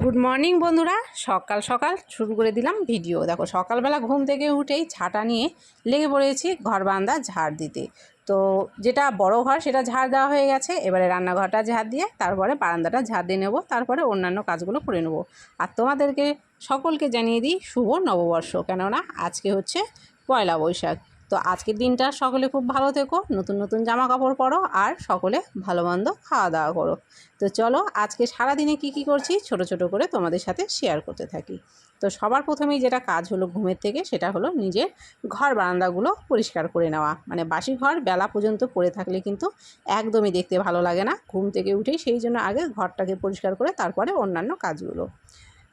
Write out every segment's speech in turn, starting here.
Good morning বন্ধুরা, সকাল সকাল শুরু করে দিলাম ভিডিও। দেখো সকালবেলা ঘুম থেকে উঠেই ছাতা নিয়ে লেগে পড়েছি ঘর বারান্দা ঝাড় দিতে। তো যেটা বড় ঘর সেটা ঝাড় দেওয়া হয়ে গেছে, এবারে রান্নাঘরটা ঝাড় দিয়ে তারপরে বারান্দাটা ঝাড় দিয়ে নেবো, তারপরে অন্যান্য কাজগুলো করে নেবো। আর তোমাদেরকে সকলকে জানিয়ে দিই শুভ নববর্ষ, কেননা আজকে হচ্ছে পয়লা বৈশাখ। তো আজকের দিনটা সকলে খুব ভালো থেকো, নতুন নতুন জামা কাপড় পরো আর সকলে ভালো মন্দ খাওয়া দাওয়া করো। তো চলো আজকে সারাদিনে কি করছি ছোট ছোট করে তোমাদের সাথে শেয়ার করতে থাকি। তো সবার প্রথমেই যেটা কাজ হলো ঘুমের থেকে, সেটা হলো নিজের ঘর বারান্দাগুলো পরিষ্কার করে নেওয়া। মানে বাসি ঘর বেলা পর্যন্ত পড়ে থাকলে কিন্তু একদমই দেখতে ভালো লাগে না। ঘুম থেকে উঠেই সেই জন্য আগে ঘরটাকে পরিষ্কার করে তারপরে অন্যান্য কাজগুলো।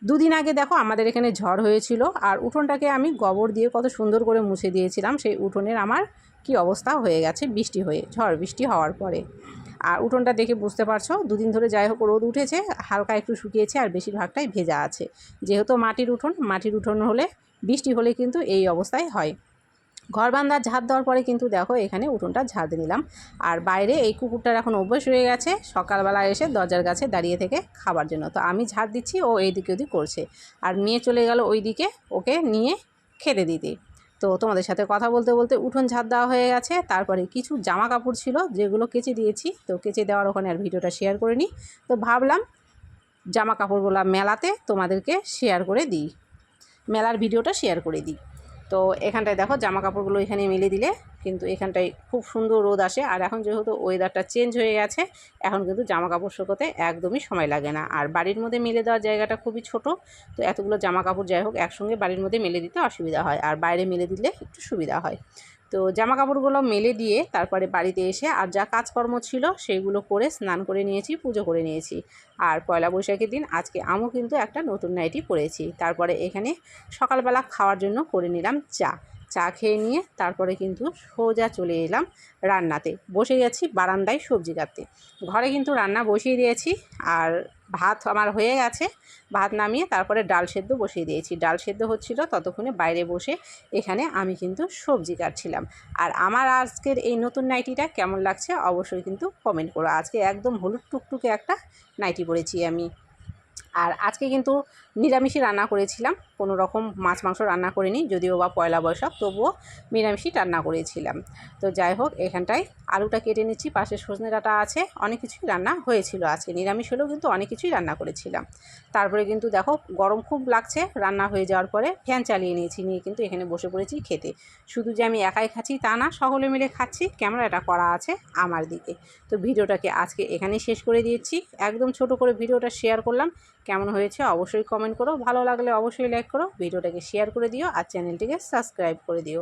দুদিন আগে দেখো আমাদের এখানে ঝড় হয়েছিল, আর উঠোনটাকে আমি গোবর দিয়ে কত সুন্দর করে মুছে দিয়েছিলাম। সেই উঠোনের আমার কি অবস্থা হয়ে গেছে বৃষ্টি হয়ে, ঝড় বৃষ্টি হওয়ার পরে। আর উঠোনটা দেখে বুঝতে পারছো দুদিন ধরে যাই হোক রোদ উঠেছে, হালকা একটু শুকিয়েছে আর বেশিরভাগটাই ভেজা আছে। যেহেতু মাটির উঠোন হলে বৃষ্টি হলে কিন্তু এই অবস্থায় হয়। ঘর বারান্দা ঝাড় দেওয়ার পরে কিন্তু দেখো এখানে উঠোনটা ঝাড় দিয়ে নিলাম। আর বাইরে এই কুকুরটার এখন অভ্যাস হয়ে গেছে সকালবেলা এসে দরজার কাছে দাঁড়িয়ে থেকে খাবার জন্য। তো আমি ঝাড় দিচ্ছি, ও এইদিকে ওদিক করছে, আর মেয়ে চলে গেল ওই দিকে ওকে নিয়ে খেতে দিতে। তো তোমাদের সাথে কথা বলতে বলতে উঠোন ঝাড় দেওয়া হয়ে গেছে। তারপরে কিছু জামা কাপড় ছিল যেগুলো কেচে দিয়েছি, তো কেচে দেওয়ার ওখানে আর ভিডিওটা শেয়ার করে নিই। তো ভাবলাম জামা কাপড়গুলো মেলাতে তোমাদেরকে শেয়ার করে দিই, মেলার ভিডিওটা শেয়ার করে দিই। তো এখানটায় দেখো জামা কাপড়গুলো এখানে মেলে দিলে কিন্তু এখানটায় খুব সুন্দর রোদ আসে। আর এখন যেহেতু ওয়েদারটা চেঞ্জ হয়ে গেছে, এখন কিন্তু জামা কাপড় শুকোতে একদমই সময় লাগে না। আর বাড়ির মধ্যে মেলে দেওয়ার জায়গাটা খুবই ছোট, তো এতগুলো জামা কাপড় যাই হোক একসঙ্গে বাড়ির মধ্যে মেলে দিতে অসুবিধা হয়, আর বাইরে মেলে দিলে একটু সুবিধা হয়। তো জামা কাপড়গুলো মেলে দিয়ে তারপরে বাড়িতে এসে আর যা কাজকর্ম ছিল সেইগুলো করে স্নান করে নিয়েছি, পুজো করে নিয়েছি। আর পয়লা বৈশাখের দিন আজকে আমিও কিন্তু একটা নতুন নাইটি পরেছি। তারপরে এখানে সকালবেলা খাওয়ার জন্য করে নিলাম চা খেয়ে নিয়ে তারপরে কিন্তু সোজা চলে এলাম রান্নাতে। বসে গেছি বারান্দায় সবজি কাটতে। ঘরে কিন্তু রান্না বসিয়ে দিয়েছি, আর ভাত আমার হয়ে গেছে। ভাত নামিয়ে তারপরে ডাল সেদ্ধ বসিয়ে দিয়েছি। ডাল সেদ্ধ হচ্ছিল ততক্ষণে বাইরে বসে এখানে আমি কিন্তু সবজি কাটছিলাম। আর আমার আজকের এই নতুন নাইটিটা কেমন লাগছে অবশ্যই কিন্তু কমেন্ট করো। আজকে একদম হলুদ টুকটুকে একটা নাইটি পরেছি আমি। আর আজকে কিন্তু নিরামিষই রান্না করেছিলাম, কোনো রকম মাছ মাংস রান্না করিনি, যদিও বা পয়লা বৈশাখ তবুও নিরামিষই রান্না করেছিলাম। তো যাই হোক এখানটায় আলুটা কেটে নিচ্ছি, পাশে সজনে ডাঁটা আছে, অনেক কিছুই রান্না হয়েছিল আজকে। নিরামিষ হলেও কিন্তু অনেক কিছুই রান্না করেছিলাম। তারপরে কিন্তু দেখো গরম খুব লাগছে, রান্না হয়ে যাওয়ার পরে ফ্যান চালিয়ে নিয়েছি, নিয়ে কিন্তু এখানে বসে পড়েছি খেতে। শুধু যে আমি একাই খাচ্ছি তা না, সকলে মিলে খাচ্ছি। ক্যামেরাটা করা আছে আমার দিকে। তো ভিডিওটাকে আজকে এখানেই শেষ করে দিয়েছি, একদম ছোট করে ভিডিওটা শেয়ার করলাম। কেমন হয়েছে অবশ্যই কমেন্ট করো, ভালো লাগলে অবশ্যই লাইক করো, ভিডিওটাকে শেয়ার করে দিও আর চ্যানেলটিকে সাবস্ক্রাইব করে দিও।